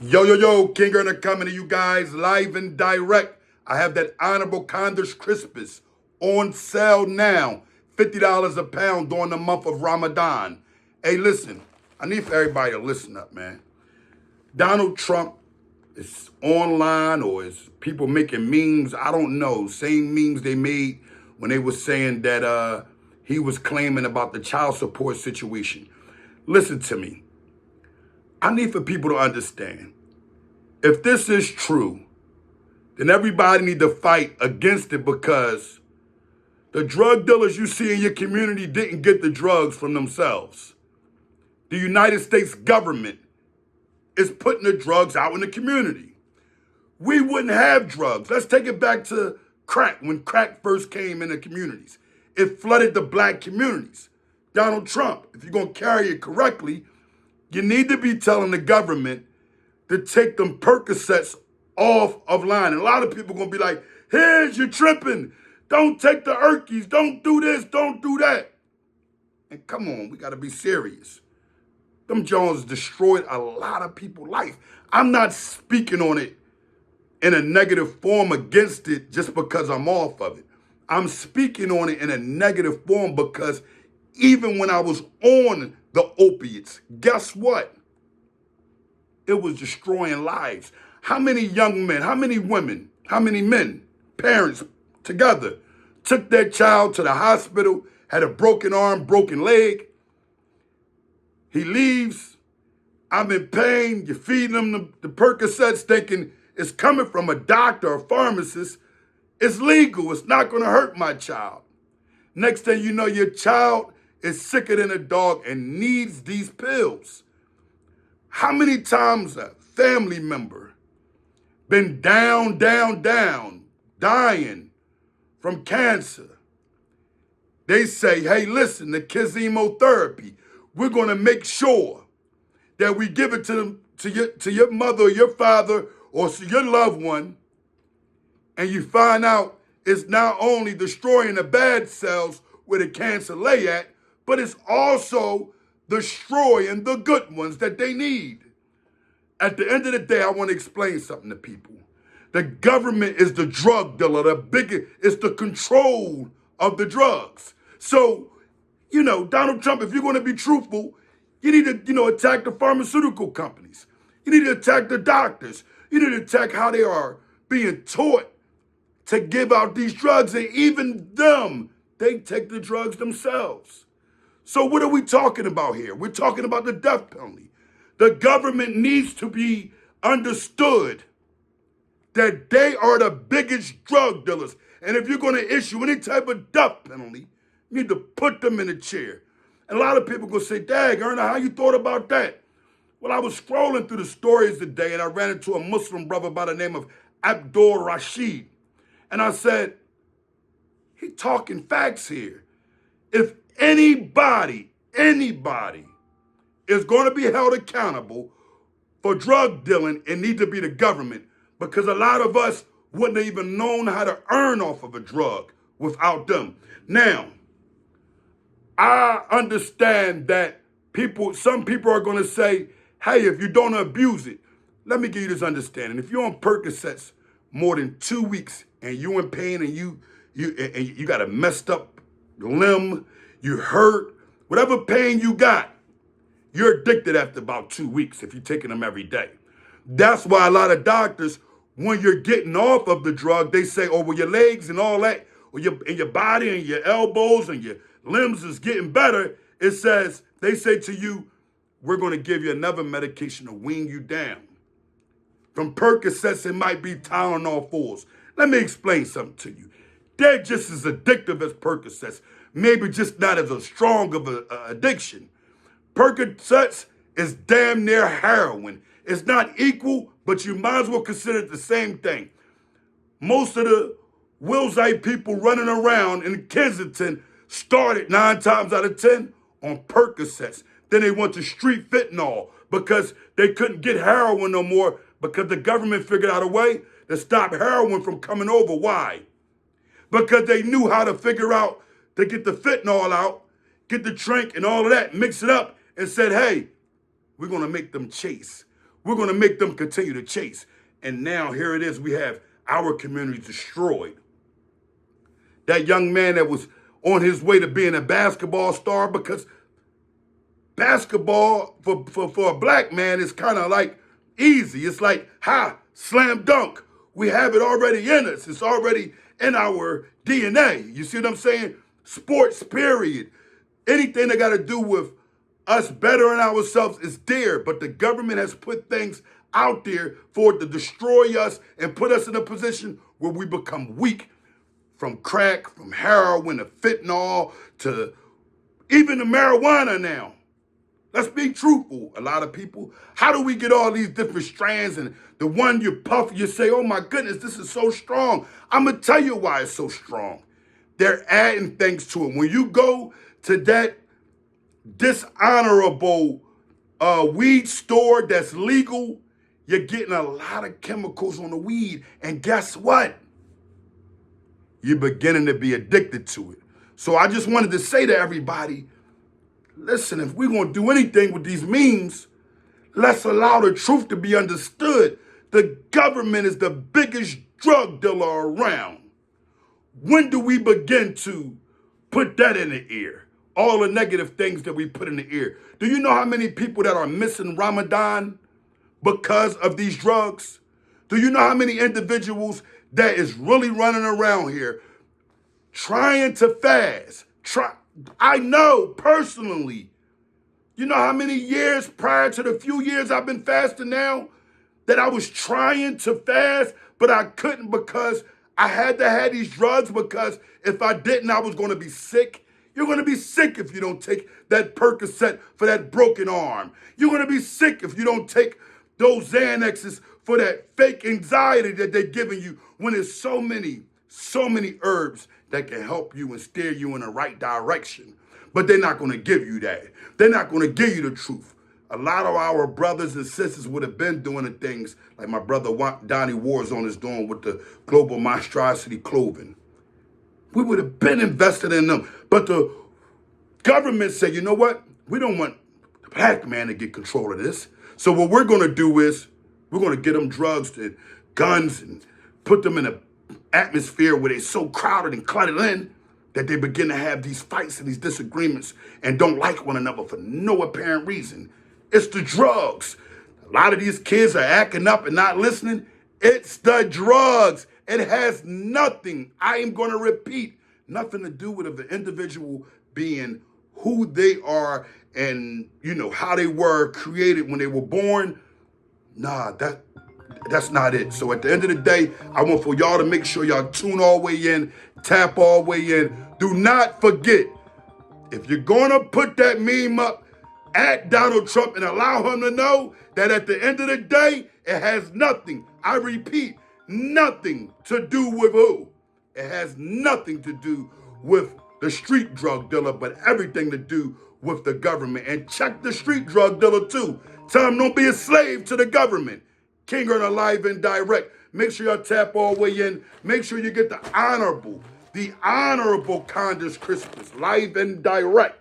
Yo, yo, yo, King Earner coming to you guys live and direct. I have that Honorable Condas Crispus on sale now. $50 a pound during the month of Ramadan. Hey, listen, I need for everybody to listen up, man. Donald Trump is online or is people making memes, I don't know. Same memes they made when they were saying that he was claiming about the child support situation. Listen to me. I need for people to understand. If this is true, then everybody need to fight against it because the drug dealers you see in your community didn't get the drugs from themselves. The United States government is putting the drugs out in the community. We wouldn't have drugs. Let's take it back to crack, when crack first came in the communities. It flooded the black communities. Donald Trump, if you're going to carry it correctly, you need to be telling the government to take them Percocets off of line. And a lot of people gonna be like, here's you're tripping. Don't take the Erkies. Don't do this. Don't do that. And come on, we gotta be serious. Them Jones destroyed a lot of people's life. I'm not speaking on it in a negative form against it just because I'm off of it. I'm speaking on it in a negative form because even when I was on the opiates, guess what? It was destroying lives. How many young men, how many women, how many men, parents together took their child to the hospital, had a broken arm, broken leg. He leaves. I'm in pain. You're feeding him the Percocets thinking it's coming from a doctor or pharmacist. It's legal. It's not going to hurt my child. Next thing you know, your child is sicker than a dog and needs these pills. How many times a family member been down, dying from cancer? They say, hey, listen, the chemotherapy, we're going to make sure that we give it to your mother or your father or to your loved one, and you find out it's not only destroying the bad cells where the cancer lay at, but it's also destroying the good ones that they need. At the end of the day, I want to explain something to people. The government is the drug dealer, it's the control of the drugs. So, Donald Trump, if you're going to be truthful, you need to, attack the pharmaceutical companies. You need to attack the doctors. You need to attack how they are being taught to give out these drugs, and even them, they take the drugs themselves. So what are we talking about here? We're talking about the death penalty. The government needs to be understood that they are the biggest drug dealers. And if you're going to issue any type of death penalty, you need to put them in a chair. And a lot of people going to say, Dag, Erna, how you thought about that? Well, I was scrolling through the stories today and I ran into a Muslim brother by the name of Abdul Rashid. And I said, he talking facts here. If anybody is going to be held accountable for drug dealing, it needs to be the government, because a lot of us wouldn't have even known how to earn off of a drug without them. Now, I understand that some people are going to say, hey, if you don't abuse it, let me give you this understanding. If you're on Percocets more than 2 weeks and you in pain and you got a messed up limb, you hurt, whatever pain you got, you're addicted after about 2 weeks if you're taking them every day. That's why a lot of doctors, when you're getting off of the drug, they say, oh, well, your legs and all that, or your body and your elbows and your limbs is getting better. They say to you, we're going to give you another medication to wean you down. From Percocets, it might be Tylenol 4s. Let me explain something to you. They're just as addictive as Percocets, maybe just not as a strong of an addiction. Percocets is damn near heroin. It's not equal, but you might as well consider it the same thing. Most of the Wilsite people running around in Kensington started 9 times out of 10 on Percocets. Then they went to street fentanyl because they couldn't get heroin no more because the government figured out a way to stop heroin from coming over. Why? Because they knew how to figure out to get the fentanyl out, get the drink and all of that, mix it up, and said, hey, we're going to make them chase. We're going to make them continue to chase. And now here it is. We have our community destroyed. That young man that was on his way to being a basketball star, because basketball for a black man is kind of like easy. It's like, slam dunk. We have it already in us. It's already in our DNA. You see what I'm saying? Sports, period. Anything that got to do with us bettering ourselves is there, but the government has put things out there for it to destroy us and put us in a position where we become weak, from crack, from heroin to fentanyl to even the marijuana now. Let's be truthful, a lot of people. How do we get all these different strands, and the one you puff, you say, oh my goodness, this is so strong. I'm going to tell you why it's so strong. They're adding things to it. When you go to that dishonorable weed store that's legal, you're getting a lot of chemicals on the weed. And guess what? You're beginning to be addicted to it. So I just wanted to say to everybody, listen, if we're going to do anything with these memes, let's allow the truth to be understood. The government is the biggest drug dealer around. When do we begin to put that in the ear? All the negative things that we put in the ear. Do you know how many people that are missing Ramadan because of these drugs? Do you know how many individuals that is really running around here trying to fast? I know personally. You know how many years prior to the few years I've been fasting now that I was trying to fast, but I couldn't because I had to have these drugs, because if I didn't, I was going to be sick. You're going to be sick if you don't take that Percocet for that broken arm. You're going to be sick if you don't take those Xanaxes for that fake anxiety that they're giving you, when there's so many herbs that can help you and steer you in the right direction. But they're not going to give you that. They're not going to give you the truth. A lot of our brothers and sisters would have been doing the things like my brother Donnie Warzone is doing with the Global Monstrosity Clothing. We would have been invested in them. But the government said, you know what? We don't want the black man to get control of this. So what we're going to do is we're going to get them drugs and guns and put them in an atmosphere where they're so crowded and cluttered in that they begin to have these fights and these disagreements and don't like one another for no apparent reason. It's the drugs. A lot of these kids are acting up and not listening. It's the drugs. It has nothing, I am going to repeat, nothing to do with the individual being who they are and, you know, how they were created when they were born. Nah, that's not it. So at the end of the day, I want for y'all to make sure y'all tune all the way in, tap all the way in. Do not forget, if you're going to put that meme up at Donald Trump and allow him to know that at the end of the day, it has nothing, I repeat, nothing to do with who. It has nothing to do with the street drug dealer, but everything to do with the government. And check the street drug dealer too. Tell him don't be a slave to the government. King Earner Live and Direct. Make sure y'all tap all the way in. Make sure you get the honorable Congress Christmas Live and Direct.